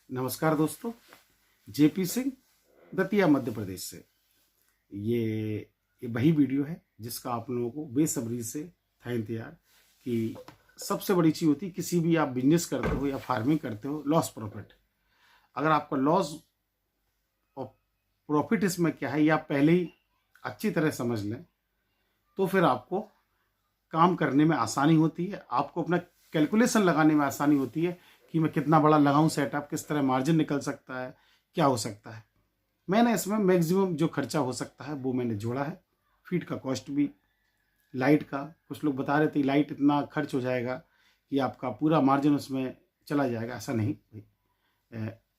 नमस्कार दोस्तों, जेपी सिंह दतिया मध्य प्रदेश से। ये वही वीडियो है जिसका आप लोगों को बेसब्री से था इंतजार कि सबसे बड़ी चीज़ होती है किसी भी आप बिजनेस करते हो या फार्मिंग करते हो, लॉस प्रॉफिट। अगर आपका लॉस और प्रॉफिट इसमें क्या है ये आप पहले ही अच्छी तरह समझ लें तो फिर आपको काम करने में आसानी होती है, आपको अपना कैलकुलेशन लगाने में आसानी होती है कि मैं कितना बड़ा लगाऊं सेटअप, किस तरह मार्जिन निकल सकता है, क्या हो सकता है। मैंने इसमें मैक्सिमम जो खर्चा हो सकता है वो मैंने जोड़ा है। फीड का कॉस्ट भी, लाइट का, कुछ लोग बता रहे थे लाइट इतना खर्च हो जाएगा कि आपका पूरा मार्जिन उसमें चला जाएगा। ऐसा नहीं भाई,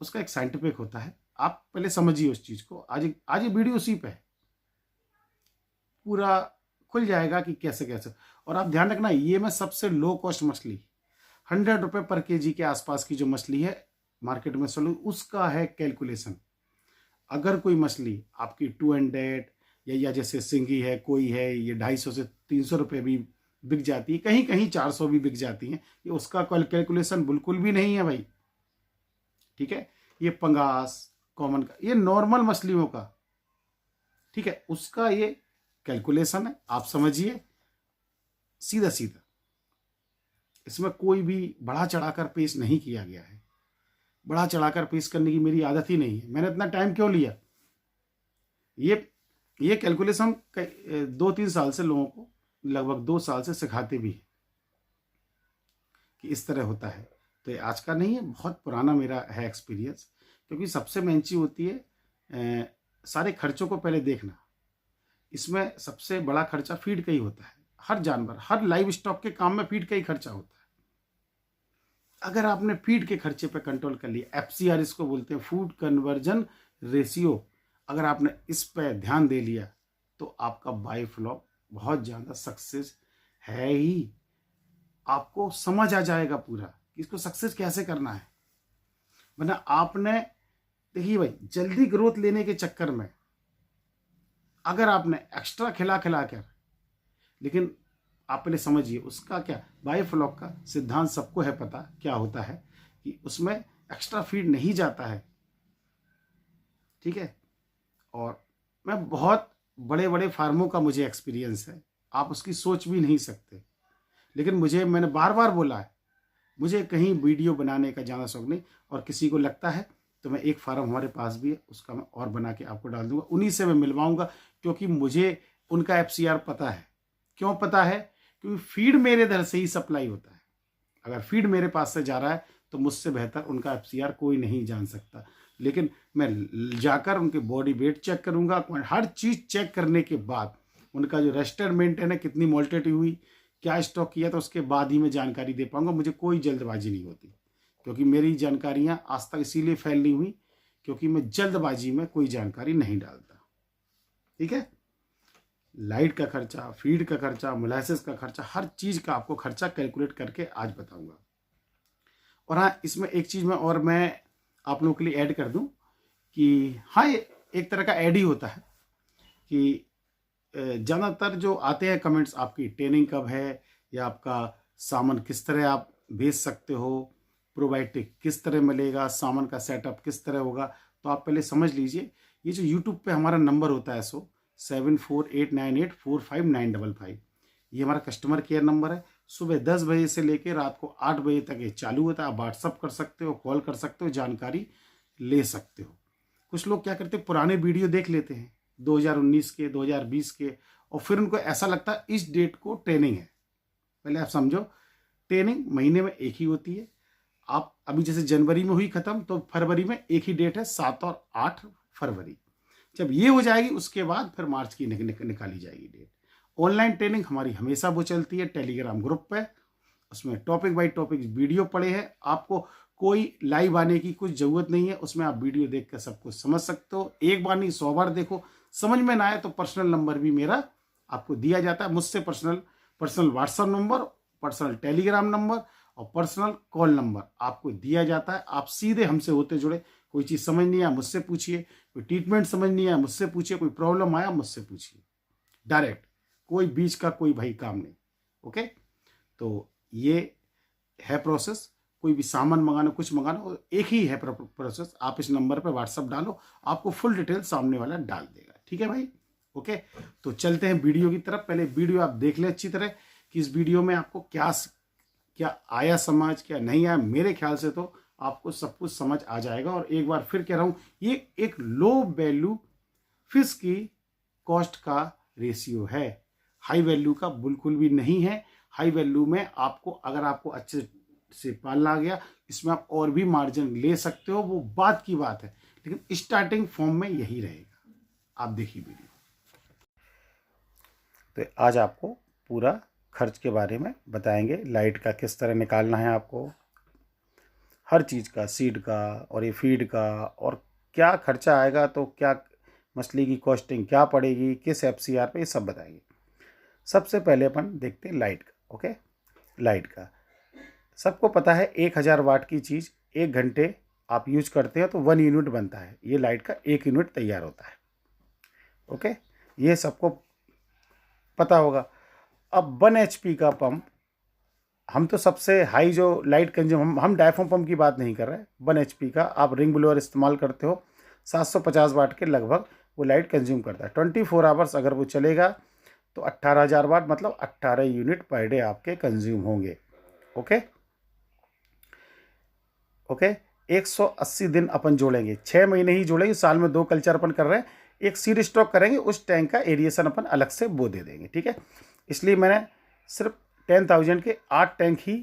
उसका एक साइंटिफिक होता है। आप पहले समझिए उस चीज़ को। आज ये वीडियो उसी पे है, पूरा खुल जाएगा कि कैसे कैसे। और आप ध्यान रखना, ये मैं सबसे लो कॉस्ट मछली 100 रुपये पर केजी के आसपास की जो मछली है मार्केट में सोलू, उसका है कैलकुलेशन। अगर कोई मछली आपकी 200 या जैसे सिंगी है, कोई है, ये 250 से 300 रुपये भी बिक जाती है, कहीं कहीं 400 भी बिक जाती हैं, ये उसका कैलकुलेशन बिल्कुल भी नहीं है भाई। ठीक है, ये पंगास कॉमन का, ये नॉर्मल मछलियों का, ठीक है, उसका ये कैलकुलेशन है। आप समझिए, सीधा सीधा, इसमें कोई भी बढ़ा चढ़ाकर पेश नहीं किया गया है। बढ़ा चढ़ाकर पेश करने की मेरी आदत ही नहीं है। मैंने इतना टाइम क्यों लिया? ये कैलकुलेशन 2-3 साल से लोगों को, लगभग 2 साल से सिखाते भी हैं कि इस तरह होता है। तो ये आज का नहीं है, बहुत पुराना मेरा है एक्सपीरियंस। क्योंकि सबसे मेन चीज़ होती है सारे खर्चों को पहले देखना। इसमें सबसे बड़ा खर्चा फीड का ही होता है। हर जानवर, हर लाइव स्टॉक के काम में फीड का ही खर्चा होता है। अगर आपने फीड के खर्चे पे कंट्रोल कर लिया, FCR इसको बोलते हैं, फूड कन्वर्जन रेशियो, अगर आपने इस पे ध्यान दे लिया तो आपका बाय फ्लॉप बहुत ज़्यादा सक्सेस है ही। आपको समझ आ जाएगा पूरा कि इसको सक्सेस कैसे करना है। वरना आपने, देखिए भाई, जल्दी ग्रोथ लेने के चक्कर में अगर आपने एक्स्ट्रा खिला कर, लेकिन आप पहले समझिए उसका क्या, बाय फ्लॉक का सिद्धांत सबको है पता क्या होता है कि उसमें एक्स्ट्रा फीड नहीं जाता है। ठीक है, और मैं बहुत बड़े बड़े फार्मों का मुझे एक्सपीरियंस है, आप उसकी सोच भी नहीं सकते। लेकिन मैंने बार बार बोला है, मुझे कहीं वीडियो बनाने का ज़्यादा शौक नहीं। और किसी को लगता है तो मैं एक फार्म हमारे पास भी है, उसका मैं और बना के आपको डाल दूंगा, उन्हीं से मैं मिलवाऊंगा। क्योंकि मुझे उनका FCR पता है। क्यों पता है? क्योंकि फीड मेरे इधर से ही सप्लाई होता है। अगर फीड मेरे पास से जा रहा है तो मुझसे बेहतर उनका FCR कोई नहीं जान सकता। लेकिन मैं जाकर उनके बॉडी वेट चेक करूंगा, हर चीज़ चेक करने के बाद उनका जो रेस्टेड मेंटेन है, कितनी मोल्टिटी हुई, क्या स्टॉक किया, तो उसके बाद ही मैं जानकारी दे पाऊंगा। मुझे कोई जल्दबाजी नहीं होती, क्योंकि मेरी जानकारियां आज तक इसीलिए फैल नहीं हुई क्योंकि मैं जल्दबाजी में कोई जानकारी नहीं डालता। ठीक है, लाइट का खर्चा, फीड का खर्चा, मोलासेस का खर्चा, हर चीज़ का आपको खर्चा कैलकुलेट करके आज बताऊंगा। और हाँ, इसमें एक चीज़ मैं आप लोगों के लिए ऐड कर दूं कि हाँ, ये एक तरह का ऐड ही होता है कि ज़्यादातर जो आते हैं कमेंट्स, आपकी ट्रेनिंग कब है, या आपका सामान किस तरह आप बेच सकते हो, प्रोबायोटिक किस तरह मिलेगा, सामान का सेटअप किस तरह होगा। तो आप पहले समझ लीजिए, ये जो यूट्यूब पे हमारा नंबर होता है 7489845955, ये हमारा कस्टमर केयर नंबर है। सुबह 10 बजे से लेकर रात को 8 बजे तक ये चालू होता है। आप व्हाट्सअप कर सकते हो, कॉल कर सकते हो, जानकारी ले सकते हो। कुछ लोग क्या करते हैं, पुराने वीडियो देख लेते हैं 2019 के, 2020 के, और फिर उनको ऐसा लगता है इस डेट को ट्रेनिंग है। पहले आप समझो, ट्रेनिंग महीने में एक ही होती है। आप अभी जैसे जनवरी में हुई खत्म, तो फरवरी में एक ही डेट है, 7 और 8 फरवरी। जब ये हो जाएगी उसके बाद फिर मार्च की निकाली जाएगी डेट। ऑनलाइन ट्रेनिंग हमारी हमेशा वो चलती है टेलीग्राम ग्रुप पे। उसमें टॉपिक बाई टॉपिक वीडियो पड़े हैं। आपको कोई लाइव आने की कुछ ज़रूरत नहीं है, उसमें आप वीडियो देख कर सब कुछ समझ सकते हो। एक बार नहीं 100 बार देखो, समझ में ना आए तो पर्सनल नंबर भी मेरा आपको दिया जाता है। मुझसे personal WhatsApp number, personal Telegram number और पर्सनल कॉल नंबर आपको दिया जाता है। आप सीधे हमसे होते जुड़े। कोई चीज़ समझ नहीं आया मुझसे पूछिए, कोई ट्रीटमेंट समझ नहीं आया मुझसे पूछिए, कोई प्रॉब्लम आया मुझसे पूछिए डायरेक्ट, कोई बीच का कोई भाई काम नहीं। ओके, तो ये है प्रोसेस। कोई भी सामान मंगाना, कुछ मंगाना, एक ही है प्रोसेस। आप इस नंबर पे व्हाट्सअप डालो, आपको फुल डिटेल सामने वाला डाल देगा। ठीक है भाई, ओके। तो चलते हैं वीडियो की तरफ। पहले वीडियो आप देख लें अच्छी तरह कि इस वीडियो में आपको क्या क्या आया समझ, क्या नहीं आया। मेरे ख्याल से तो आपको सब कुछ समझ आ जाएगा। और एक बार फिर कह रहा हूं, ये एक लो वैल्यू फिश की कॉस्ट का रेशियो है, हाई वैल्यू का बिल्कुल भी नहीं है। हाई वैल्यू में आपको, अगर आपको अच्छे से पालना आ गया, इसमें आप और भी मार्जिन ले सकते हो, वो बात की बात है, लेकिन स्टार्टिंग फॉर्म में यही रहेगा। आप देखिए वीडियो। तो आज आपको पूरा खर्च के बारे में बताएंगे, लाइट का किस तरह निकालना है आपको, हर चीज़ का, सीड का और ये फीड का, और क्या खर्चा आएगा, तो क्या मछली की कॉस्टिंग क्या पड़ेगी, किस FCR पे, ये सब बताएंगे। सबसे पहले अपन देखते हैं लाइट का। ओके, लाइट का सबको पता है 1000 वाट की चीज़ 1 घंटे आप यूज करते हैं तो 1 यूनिट बनता है। ये लाइट का 1 यूनिट तैयार होता है। ओके, ये सबको पता होगा। अब 1 HP का पंप, हम तो सबसे हाई जो लाइट कंज्यूम, हम डायफ्राम पंप की बात नहीं कर रहे। 1 HP का आप रिंग ब्लोअर इस्तेमाल करते हो, 750 वाट के लगभग वो लाइट कंज्यूम करता है। 24 आवर्स अगर वो चलेगा तो 18,000 वाट, मतलब 18 यूनिट पर डे आपके कंज्यूम होंगे। ओके ओके, 180 दिन अपन जोड़ेंगे, 6 महीने ही जोड़ेंगे, साल में 2 कल्चर अपन कर रहे हैं। एक सीड स्टॉक करेंगे, उस टैंक का एरिएशन अपन अलग से वो दे देंगे। ठीक है, इसलिए मैंने सिर्फ 10,000 के 8 टैंक ही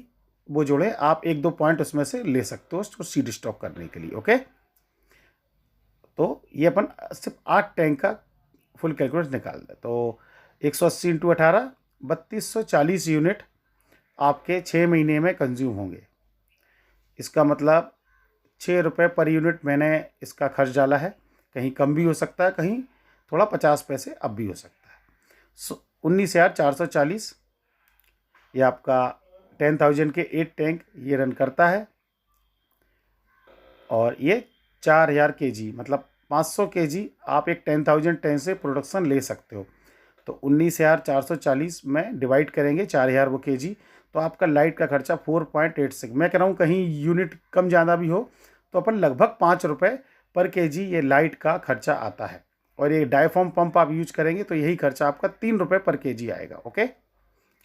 वो जोड़े। आप 1-2 पॉइंट उसमें से ले सकते हो उसको सीड स्टॉक करने के लिए। ओके, तो ये अपन सिर्फ 8 टैंक का फुल कैलकुलेट निकाल दें। तो 180 × 18 3240 यूनिट आपके 6 महीने में कंज्यूम होंगे। इसका मतलब 6 रुपये पर यूनिट मैंने इसका खर्च डाला है। कहीं कम भी हो सकता है, कहीं थोड़ा 50 पैसे अब भी हो सकता है। 19,440 ये आपका 10,000 के 8 टैंक ये रन करता है। और ये 4,000 kg, मतलब 500 kg आप एक 10,000 टैंक से प्रोडक्शन ले सकते हो। तो 19,440 में डिवाइड करेंगे 4,000 वो kg, तो आपका लाइट का खर्चा 4.86। मैं कह रहा हूँ कहीं यूनिट कम ज़्यादा भी हो तो अपन लगभग 5 रुपये पर kg ये लाइट का खर्चा आता है। और ये डायफ्राम पंप आप यूज करेंगे तो यही खर्चा आपका 3 रुपये पर kg आएगा। ओके,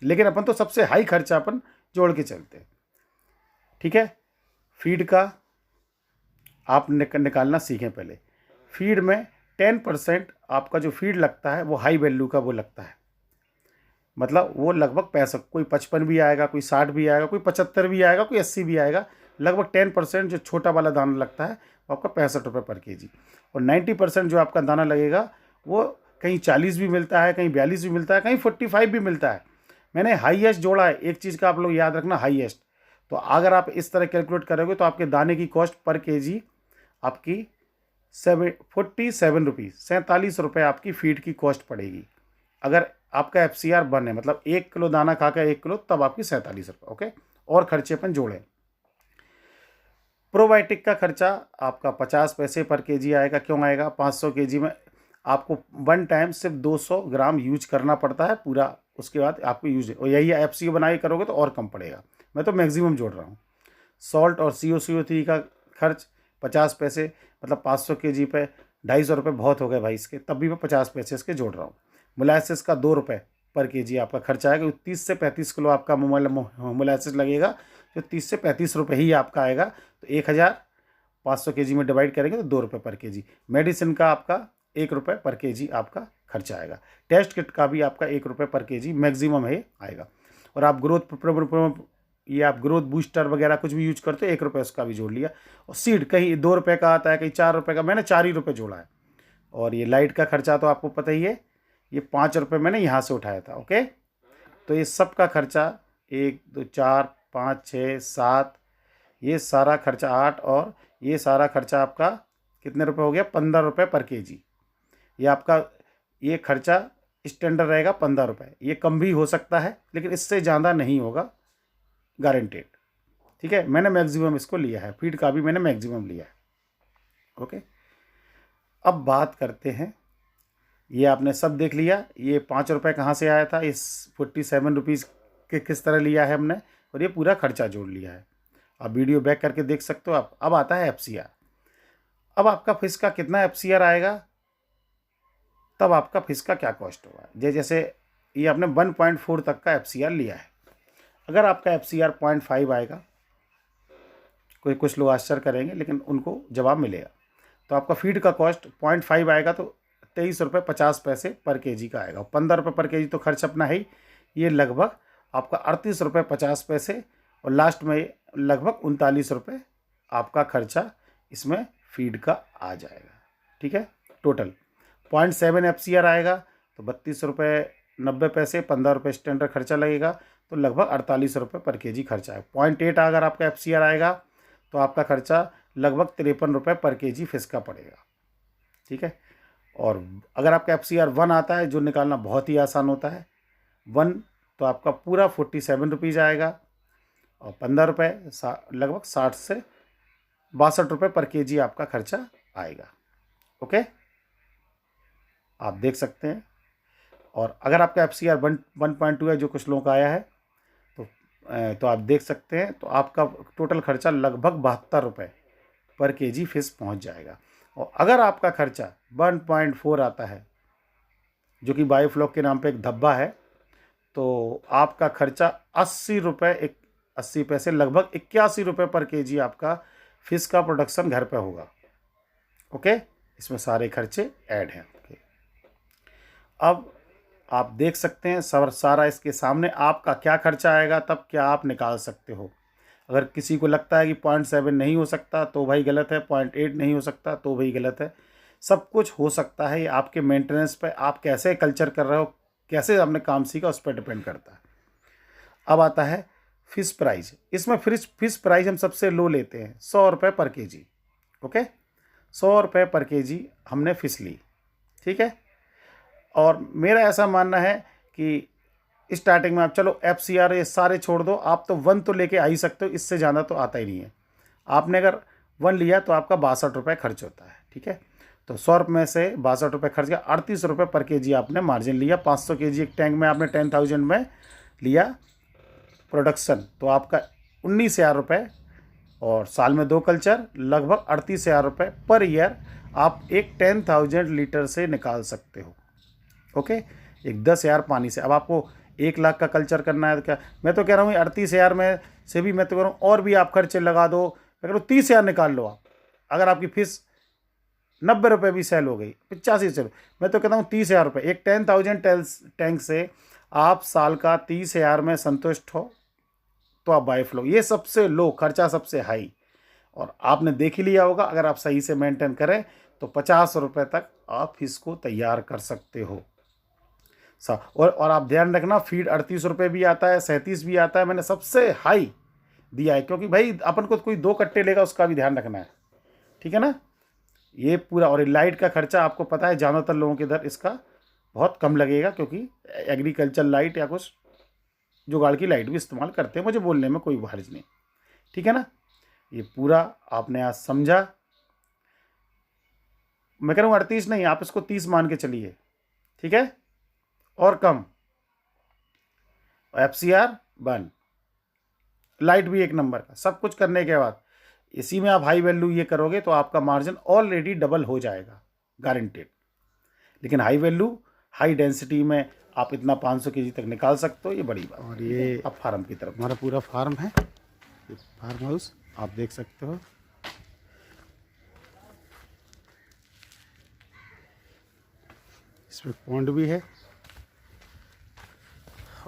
लेकिन अपन तो सबसे हाई खर्चा अपन जोड़ के चलते हैं। ठीक है, फीड का आप निकालना सीखें पहले। फीड में 10% आपका जो फीड लगता है वो हाई वैल्यू का वो लगता है, मतलब वो लगभग 65, कोई 55 भी आएगा, कोई 60 भी आएगा, कोई 75 भी आएगा, कोई 80 भी आएगा। लगभग 10% जो छोटा वाला दाना लगता है वो आपका 65 रुपये पर kg। और 90% जो आपका दाना लगेगा वो कहीं 40 भी मिलता है, कहीं 42 भी मिलता है, कहीं 45 भी मिलता है। मैंने हाईएस्ट जोड़ा है, एक चीज़ का आप लोग याद रखना, हाईएस्ट। तो अगर आप इस तरह कैलकुलेट करोगे तो आपके दाने की कॉस्ट पर kg आपकी 47 रुपीज़, 47 रुपये आपकी फीड की कॉस्ट पड़ेगी। अगर आपका FCR बन है, मतलब 1 किलो दाना खाकर 1 किलो, तब आपकी 47 रुपये। ओके, और खर्चे अपन जोड़ें। प्रोबायोटिक का खर्चा आपका 50 पैसे पर kg आएगा। क्यों आएगा? 500 kg में आपको 1 टाइम सिर्फ 200 ग्राम यूज करना पड़ता है पूरा, उसके बाद आपको यूज, और यही FCO बनाए करोगे तो और कम पड़ेगा। मैं तो मैक्सिमम जोड़ रहा हूँ। सॉल्ट और CO3 का खर्च 50 पैसे, मतलब 500 kg पे 250 रुपये बहुत हो गए भाई इसके, तब भी मैं 50 पैसे इसके जोड़ रहा हूँ। मोलासिस का 2 रुपये पर kg आपका खर्चा आएगा। 30 से 35 किलो आपका मोलासिस लगेगा, जो 30 से 35 रुपये ही आपका आएगा। तो 1,500 kg में डिवाइड करेंगे तो 2 रुपये पर kg। मेडिसिन का आपका 1 रुपये पर kg आपका खर्चा आएगा। टेस्ट किट का भी आपका 1 रुपये पर kg मैक्सिमम है आएगा। और आप आप ग्रोथ बूस्टर वगैरह कुछ भी यूज करते हो, 1 रुपये उसका भी जोड़ लिया। और सीड कहीं 2 रुपये का आता है, कहीं 4 रुपये का, मैंने 4 ही रुपये जोड़ा है। और ये लाइट का खर्चा तो आपको पता ही है, ये 5 रुपये मैंने यहाँ से उठाया था। ओके, तो ये सब का खर्चा 1 2 4 5 6 7, ये सारा खर्चा 8, और ये सारा खर्चा आपका कितने रुपए हो गया? 15 रुपये पर kg। ये आपका ये खर्चा स्टैंडर्ड रहेगा 15 रुपये। ये कम भी हो सकता है लेकिन इससे ज़्यादा नहीं होगा, गारंटेड। ठीक है, मैंने मैक्सिमम इसको लिया है, फीड का भी मैंने मैक्सिमम लिया है। ओके, अब बात करते हैं, ये आपने सब देख लिया, ये 5 रुपये कहाँ से आया था, इस 47 रुपीज़ के किस तरह लिया है हमने, और ये पूरा खर्चा जोड़ लिया है। आप वीडियो बैक करके देख सकते हो आप। अब आता है FCR। अब आपका फिश का कितना FCR आएगा, तब आपका फिश का क्या कॉस्ट होगा। जैसे ये आपने 1.4 तक का FCR लिया है, अगर आपका FCR 0.5 आएगा, कोई कुछ लोग आश्चर्य करेंगे लेकिन उनको जवाब मिलेगा, तो आपका फीड का कॉस्ट 0.5 आएगा तो 23 रुपये 50 पैसे पर केजी का आएगा। 15 रुपये पर केजी तो खर्च अपना है ही, ये लगभग आपका 38 रुपये 50 पैसे और लास्ट में लगभग 39 रुपये आपका खर्चा इसमें फीड का आ जाएगा। ठीक है, टोटल 0.7 FCR आएगा तो 32 रुपये 90 पैसे, 15 रुपये स्टैंडर्ड खर्चा लगेगा तो लगभग 48 रुपये पर केजी खर्चा है। 0.8 अगर आपका FCR आएगा तो आपका खर्चा लगभग 53 रुपये पर केजी फिश का पड़ेगा। ठीक है, और अगर आपका FCR 1 आता है, जो निकालना बहुत ही आसान होता है, 1 तो आपका पूरा 47 रुपीज़ आएगा और 15 रुपये लगभग 60 से 62 रुपये पर केजी आपका खर्चा आएगा। ओके, आप देख सकते हैं। और अगर आपका FCR 1.2 है, जो कुछ लोगों का आया है, तो आप देख सकते हैं, तो आपका टोटल खर्चा लगभग 72 रुपये पर केजी फिश पहुंच जाएगा। और अगर आपका खर्चा 1.4 आता है, जो कि बायोफ्लॉक के नाम पे एक धब्बा है, तो आपका खर्चा 80 रुपये 80 पैसे लगभग 81 रुपये पर केजी आपका फिश का प्रोडक्शन घर पे होगा। ओके, इसमें सारे खर्चे ऐड हैं। अब आप देख सकते हैं सारा इसके सामने आपका क्या खर्चा आएगा, तब क्या आप निकाल सकते हो। अगर किसी को लगता है कि 0.7 नहीं हो सकता तो भाई गलत है, 0.8 नहीं हो सकता तो भाई गलत है। सब कुछ हो सकता है, ये आपके मेंटेनेंस पे, आप कैसे कल्चर कर रहे हो, कैसे आपने काम सीखा, उस पर डिपेंड करता है। अब आता है फिश प्राइस। इसमें फिश प्राइस हम सबसे लो लेते हैं 100 रुपये पर केजी। ओके, 100 रुपये पर केजी हमने फिश ली। ठीक है, और मेरा ऐसा मानना है कि स्टार्टिंग में आप चलो FCR ये सारे छोड़ दो, आप तो 1 तो लेके आ ही सकते हो, इससे ज़्यादा तो आता ही नहीं है। आपने अगर 1 लिया तो आपका 62 रुपये खर्च होता है। ठीक है, तो 100 रुपये में से 62 रुपये खर्च किया, 38 रुपये पर केजी आपने मार्जिन लिया। 500 केजी एक टैंक में आपने 10,000 में लिया प्रोडक्शन, तो आपका 19,000 रुपये और साल में 2 कल्चर लगभग 38,000 रुपये पर ईयर आप एक 10,000 लीटर से निकाल सकते हो। ओके, एक 10,000 पानी से। अब आपको 1 लाख का कल्चर करना है तो क्या, मैं तो कह रहा हूँ 38,000 में से भी मैं तो कह रहा हूँ और भी आप खर्चे लगा दो, मैं कह रहा हूँ 30,000 निकाल लो आप। अगर आपकी फिश 90 रुपये भी सेल हो गई, 85 चलो, मैं तो कहता हूँ 30,000 रुपये एक 10,000 टैंक से आप साल का 30,000 में संतुष्ट हो तो आप बायोफ्लॉक, ये सबसे लो खर्चा, सबसे हाई। और आपने देख ही लिया होगा, अगर आप सही से मेंटेन करें तो 50 रुपये तक आप फिश को तैयार कर सकते हो। और आप ध्यान रखना, फीड 38 रुपये भी आता है, 37 भी आता है, मैंने सबसे हाई दिया है, क्योंकि भाई अपन को कोई 2 कट्टे लेगा उसका भी ध्यान रखना है। ठीक है ना, ये पूरा। और लाइट का खर्चा आपको पता है, ज़्यादातर लोगों के इधर इसका बहुत कम लगेगा, क्योंकि एग्रीकल्चर लाइट या कुछ जुगाड़ की लाइट भी इस्तेमाल करते हैं, मुझे बोलने में कोई हर्ज नहीं। ठीक है ना, ये पूरा आपने आज समझा। मैं कह रहा हूँ 38 नहीं, आप इसको 30 मान के चलिए। ठीक है, और कम। FCR 1, लाइट भी 1 नंबर का, सब कुछ करने के बाद इसी में आप हाई वैल्यू ये करोगे तो आपका मार्जिन ऑलरेडी डबल हो जाएगा, गारंटेड। लेकिन हाई वैल्यू हाई डेंसिटी में आप इतना 500 केजी तक निकाल सकते हो, ये बड़ी बात। और ये अब फार्म की तरफ, हमारा पूरा फार्म है, ये फार्म हाउस आप देख सकते हो। इसमें पॉन्ड भी है,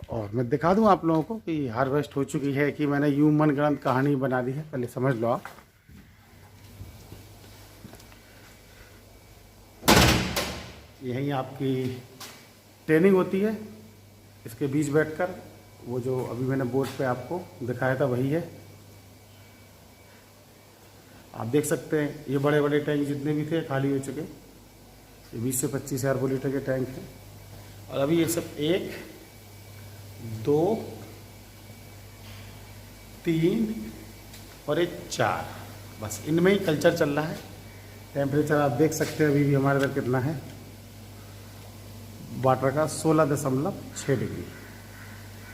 और मैं दिखा दूं आप लोगों को कि हार्वेस्ट हो चुकी है कि मैंने यूं मनगढ़ंत कहानी बना दी है, पहले समझ लो आप। यहीं आपकी ट्रेनिंग होती है, इसके बीच बैठकर। वो जो अभी मैंने बोर्ड पे आपको दिखाया था वही है, आप देख सकते हैं। ये बड़े बड़े टैंक जितने भी थे खाली हो चुके, ये 20 से 25,000 लीटर के टैंक हैं। और अभी ये सब 1 2 3 और 4, बस इनमें ही कल्चर चल रहा है। टेम्परेचर आप देख सकते हैं अभी भी हमारे इधर कितना है, वाटर का 16.6 डिग्री।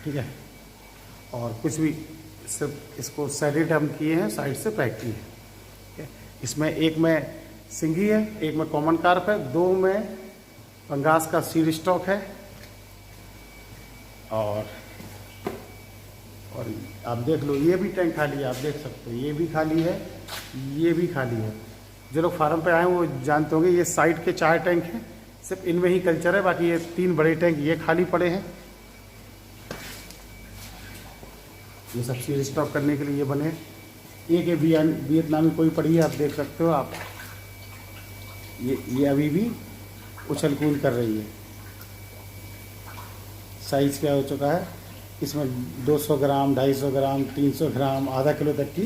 ठीक है, और कुछ भी सिर्फ इसको सैडेड हम किए हैं, साइड से पैक किए हैं। ठीक है, इसमें एक में सिंगी है, एक में कॉमन कार्प है, दो में पंगास का सीड स्टॉक है, और आप देख लो ये भी टैंक खाली है, आप देख सकते हो ये भी खाली है, ये भी खाली है। जो लोग फार्म पे आए हैं वो जानते होंगे ये साइड के 4 टैंक हैं, सिर्फ इनमें ही कल्चर है, बाकी ये 3 बड़े टैंक ये खाली पड़े हैं। ये सब सीड स्टॉक करने के लिए ये बने। एक ये वियतनामी कोई पड़ी है, आप देख सकते हो आप, ये अभी भी उछल कूद कर रही है। साइज़ क्या हो चुका है इसमें, 200 ग्राम, 250 ग्राम, 300 ग्राम, आधा किलो तक की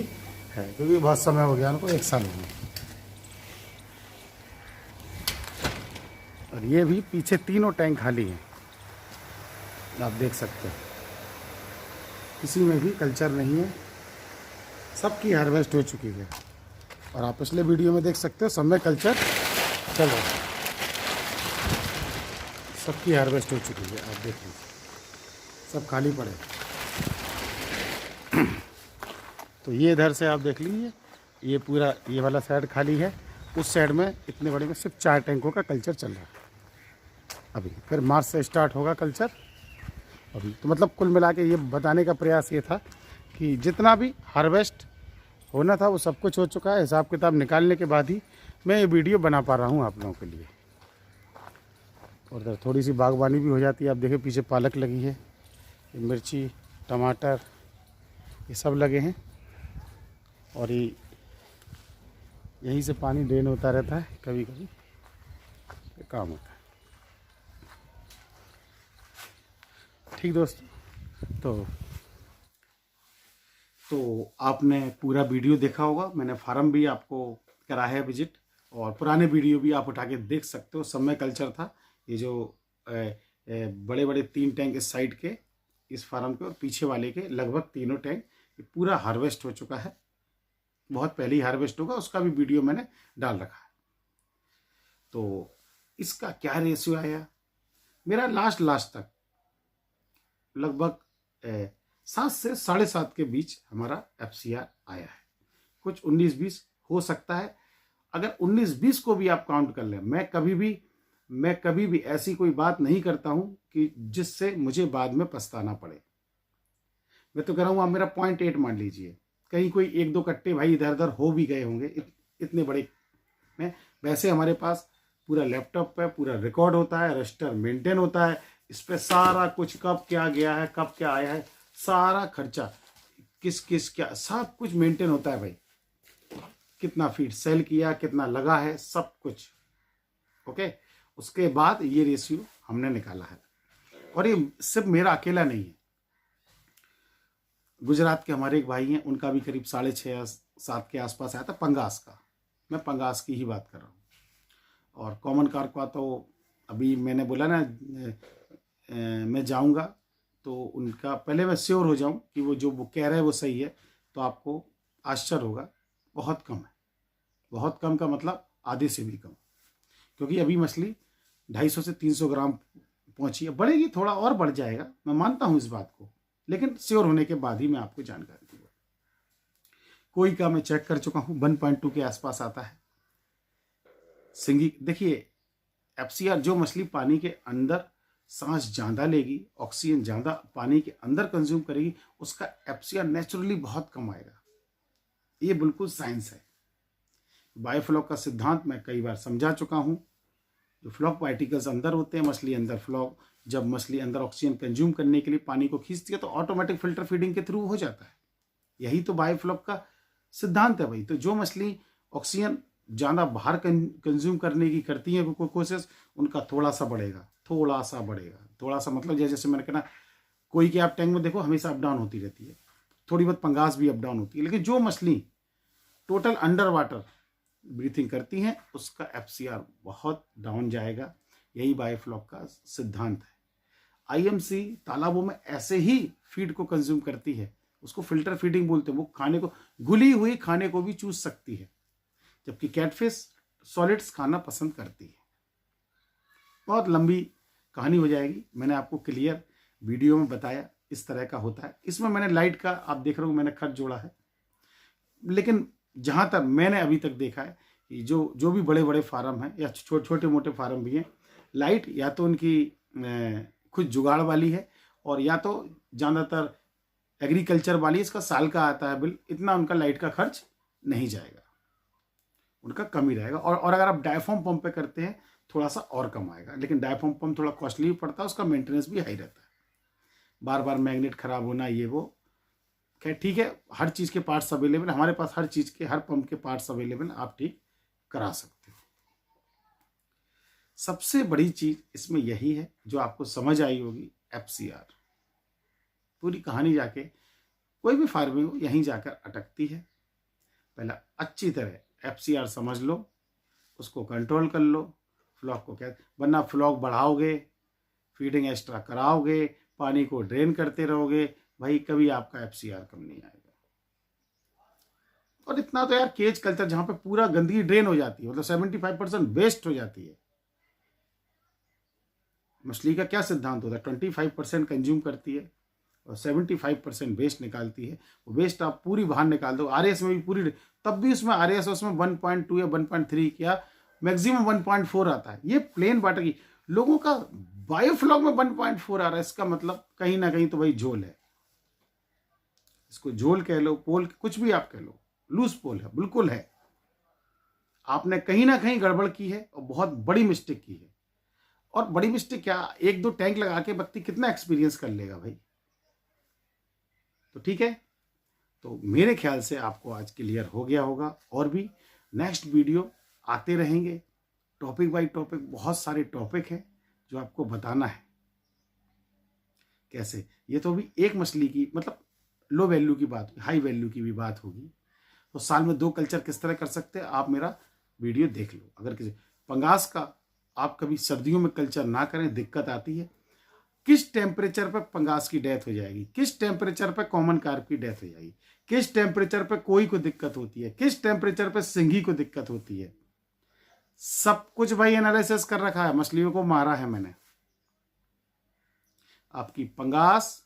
है, क्योंकि बहुत समय हो गया उनको, 1 साल हो गया। और ये भी पीछे तीनों टैंक खाली हैं, आप देख सकते हो, किसी में भी कल्चर नहीं है, सबकी हार्वेस्ट हो चुकी है। और आप पिछले वीडियो में देख सकते हो सब में कल्चर चल रहा है, सबकी हार्वेस्ट हो चुकी है, आप देख लीजिए सब खाली पड़े। तो ये इधर से आप देख लीजिए, ये पूरा ये वाला साइड खाली है, उस साइड में इतने बड़े में सिर्फ 4 टैंकों का कल्चर चल रहा है अभी। फिर मार्च से स्टार्ट होगा कल्चर अभी। तो मतलब कुल मिला के ये बताने का प्रयास ये था कि जितना भी हार्वेस्ट होना था वो सब कुछ हो चुका है। हिसाब किताब निकालने के बाद ही मैं ये वीडियो बना पा रहा हूँ आप लोगों के लिए। और इधर थोड़ी सी बागवानी भी हो जाती है, आप देखिए पीछे पालक लगी है, मिर्ची, टमाटर, ये सब लगे हैं। और ये यहीं से पानी ड्रेन होता रहता है, कभी कभी ये काम होता है। ठीक दोस्तों, तो आपने पूरा वीडियो देखा होगा, मैंने फार्म भी आपको करा है विजिट, और पुराने वीडियो भी आप उठा के देख सकते हो, सब में कल्चर था। ये जो बड़े बड़े 3 टैंक इस साइड के इस फार्म के और पीछे वाले के लगभग तीनों टैंक ये पूरा हार्वेस्ट हो चुका है। बहुत पहले ही हार्वेस्ट होगा, उसका भी वीडियो मैंने डाल रखा है। तो इसका क्या रेशियो आया मेरा, लास्ट तक लगभग 7 से 7.5 के बीच हमारा FCR आया है। कुछ 19-20 हो सकता है। अगर 19-20 को भी आप काउंट कर लें, मैं कभी भी ऐसी कोई बात नहीं करता हूं कि जिससे मुझे बाद में पछताना पड़े। मैं तो कह रहा हूं आप मेरा 0.8 मान लीजिए, कहीं कोई 1-2 कट्टे भाई इधर उधर हो भी गए होंगे इतने बड़े में। वैसे हमारे पास पूरा लैपटॉप पे पूरा रिकॉर्ड होता है, रजिस्टर मेंटेन होता है, इस पे सारा कुछ कब क्या गया है, कब क्या आया है, सारा खर्चा किस क्या सब कुछ मेंटेन होता है भाई। कितना फीड सेल किया, कितना लगा है, सब कुछ ओके। उसके बाद ये रेशियो हमने निकाला है। और ये सिर्फ मेरा अकेला नहीं है, गुजरात के हमारे एक भाई हैं, उनका भी करीब 6.5-7 के आसपास आया था पंगास का। मैं पंगास की ही बात कर रहा हूँ। और कॉमन कार्प का तो अभी मैंने बोला ना मैं जाऊंगा तो उनका पहले मैं श्योर हो जाऊं कि वो जो वो कह रहे हैं वो सही है, तो आपको आश्चर्य होगा, बहुत कम है। बहुत कम का मतलब आधे से भी कम, क्योंकि अभी मछली 250 से 300 ग्राम पहुंची है। बढ़ेगी, थोड़ा और बढ़ जाएगा, मैं मानता हूं इस बात को, लेकिन श्योर होने के बाद ही मैं आपको जानकारी दूंगा। कोई का मैं चेक कर चुका हूं 1.2 के आसपास आता है। सिंगी देखिए, FCR जो मछली पानी के अंदर सांस ज़्यादा लेगी, ऑक्सीजन ज़्यादा पानी के अंदर कंज्यूम करेगी, उसका FCR नेचुरली बहुत कम आएगा। ये बिल्कुल साइंस है। बायोफ्लॉक का सिद्धांत मैं कई बार समझा चुका हूँ। जो फ्लॉक पार्टिकल्स अंदर होते हैं, मछली अंदर फ्लॉक, जब मछली अंदर ऑक्सीजन कंज्यूम करने के लिए पानी को खींचती है तो ऑटोमेटिक फिल्टर फीडिंग के थ्रू हो जाता है। यही तो बायोफ्लॉक का सिद्धांत है भाई। तो जो मछली ऑक्सीजन ज़्यादा बाहर कंज्यूम करने की करती है कोशिश, उनका थोड़ा सा बढ़ेगा, थोड़ा सा मतलब जैसे मैंने कहा, कोई के आप टैंक में देखो हमेशा अप डाउन होती रहती है, थोड़ी बहुत पंगास भी अप डाउन होती है, लेकिन जो मछली टोटल अंडर वाटर ब्रीथिंग करती हैं उसका FCR बहुत डाउन जाएगा। यही बायोफ्लॉक का सिद्धांत है। IMC तालाबों में ऐसे ही फीड को कंज्यूम करती है, उसको फिल्टर फीडिंग बोलते हैं। वो खाने को, घुली हुई खाने को भी चूस सकती है, जबकि कैटफिश सॉलिड्स खाना पसंद करती है। बहुत लंबी कहानी हो जाएगी, मैंने आपको क्लियर वीडियो में बताया इस तरह का होता है। इसमें मैंने लाइट का, आप देख रहे हो मैंने खर्च जोड़ा है, लेकिन जहाँ तक मैंने अभी तक देखा है कि जो भी बड़े बड़े फार्म हैं या छोटे मोटे फार्म भी हैं, लाइट या तो उनकी खुद जुगाड़ वाली है और या तो ज़्यादातर एग्रीकल्चर वाली, इसका साल का आता है बिल, इतना उनका लाइट का खर्च नहीं जाएगा, उनका कम ही रहेगा। और अगर आप डायफ्राम पंप पे करते हैं थोड़ा सा और कम आएगा, लेकिन डायफ्राम पंप थोड़ा कॉस्टली भी पड़ता है, उसका मेंटेनेंस भी हाई रहता है, बार बार मैग्नेट खराब होना ये वो। खैर ठीक है, हर चीज़ के पार्ट्स अवेलेबल, हमारे पास हर चीज़ के, हर पंप के पार्ट्स अवेलेबल, आप ठीक करा सकते हो। सबसे बड़ी चीज़ इसमें यही है जो आपको समझ आई होगी, FCR। पूरी कहानी जाके कोई भी फार्मिंग हो यहीं जाकर अटकती है। पहला अच्छी तरह FCR समझ लो, उसको कंट्रोल कर लो, फ्लॉक को क्या, वरना फ्लॉक बढ़ाओगे, फीडिंग एक्स्ट्रा कराओगे, पानी को ड्रेन करते रहोगे, भाई कभी आपका FCR कम नहीं आएगा। और इतना तो यार केज कल्चर जहां पे पूरा गंदगी ड्रेन हो जाती है, मतलब 75% वेस्ट हो जाती है। मछली का क्या सिद्धांत होता है, 25% कंज्यूम करती है और 75% वेस्ट निकालती है। वेस्ट आप पूरी बाहर निकाल दो, RS में भी पूरी, तब भी उसमें RS उसमें 1.2 या 1.3 या मैक्सिमम 1.4 आता है। ये प्लेन वाटर की, लोगों का बायोफ्लॉक में 1.4 आ रहा है, इसका मतलब कहीं ना कहीं तो भाई झोल है। इसको झोल कह लो, पोल, कुछ भी आप कह लो, लूज पोल है, बिल्कुल है। आपने कहीं ना कहीं गड़बड़ की है और बहुत बड़ी मिस्टेक की है। और बड़ी मिस्टेक क्या, 1-2 टैंक लगा के व्यक्ति कितना एक्सपीरियंस कर लेगा भाई। तो ठीक है, तो मेरे ख्याल से आपको आज क्लियर हो गया होगा। और भी नेक्स्ट वीडियो आते रहेंगे, टॉपिक बाय टॉपिक, बहुत सारे टॉपिक हैं जो आपको बताना है कैसे। ये तो भी एक मछली की, मतलब लो वैल्यू की बात, हाई वैल्यू की भी बात होगी। तो साल में 2 कल्चर किस तरह कर सकते हैं, आप मेरा वीडियो देख लो। अगर किसी पंगास का आप कभी सर्दियों में कल्चर ना करें, दिक्कत आती है। किस टेम्परेचर पर पंगास की डेथ हो जाएगी, किस टेम्परेचर पर कॉमन कार्प की डेथ हो जाएगी, किस टेम्परेचर पर कोई को दिक्कत होती है, किस टेम्परेचर पर सिंगी को दिक्कत होती है, सब कुछ भाई एनालिसिस कर रखा है। मछलियों को मारा है मैंने। आपकी पंगास,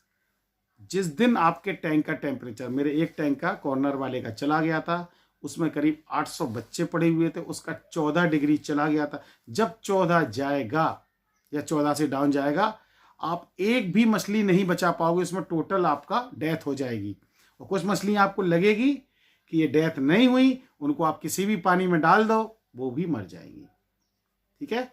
जिस दिन आपके टैंक का टेम्परेचर, मेरे एक टैंक का कॉर्नर वाले का चला गया था, उसमें करीब 800 बच्चे पड़े हुए थे, उसका 14 डिग्री चला गया था। जब 14 जाएगा या 14 से डाउन जाएगा, आप एक भी मछली नहीं बचा पाओगे, उसमें टोटल आपका डेथ हो जाएगी। और कुछ मछलियां आपको लगेगी कि ये डेथ नहीं हुई, उनको आप किसी भी पानी में डाल दो, वो भी मर जाएंगी। ठीक है,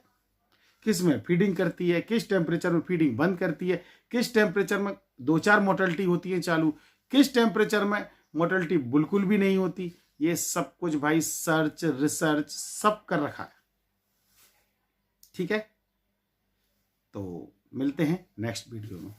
किस में फीडिंग करती है, किस टेम्परेचर में फीडिंग बंद करती है, किस टेम्परेचर में 2-4 मोर्टेलिटी होती है चालू, किस टेम्परेचर में मोर्टेलिटी बिल्कुल भी नहीं होती, ये सब कुछ भाई सर्च, रिसर्च सब कर रखा है। ठीक है, तो मिलते हैं नेक्स्ट वीडियो में।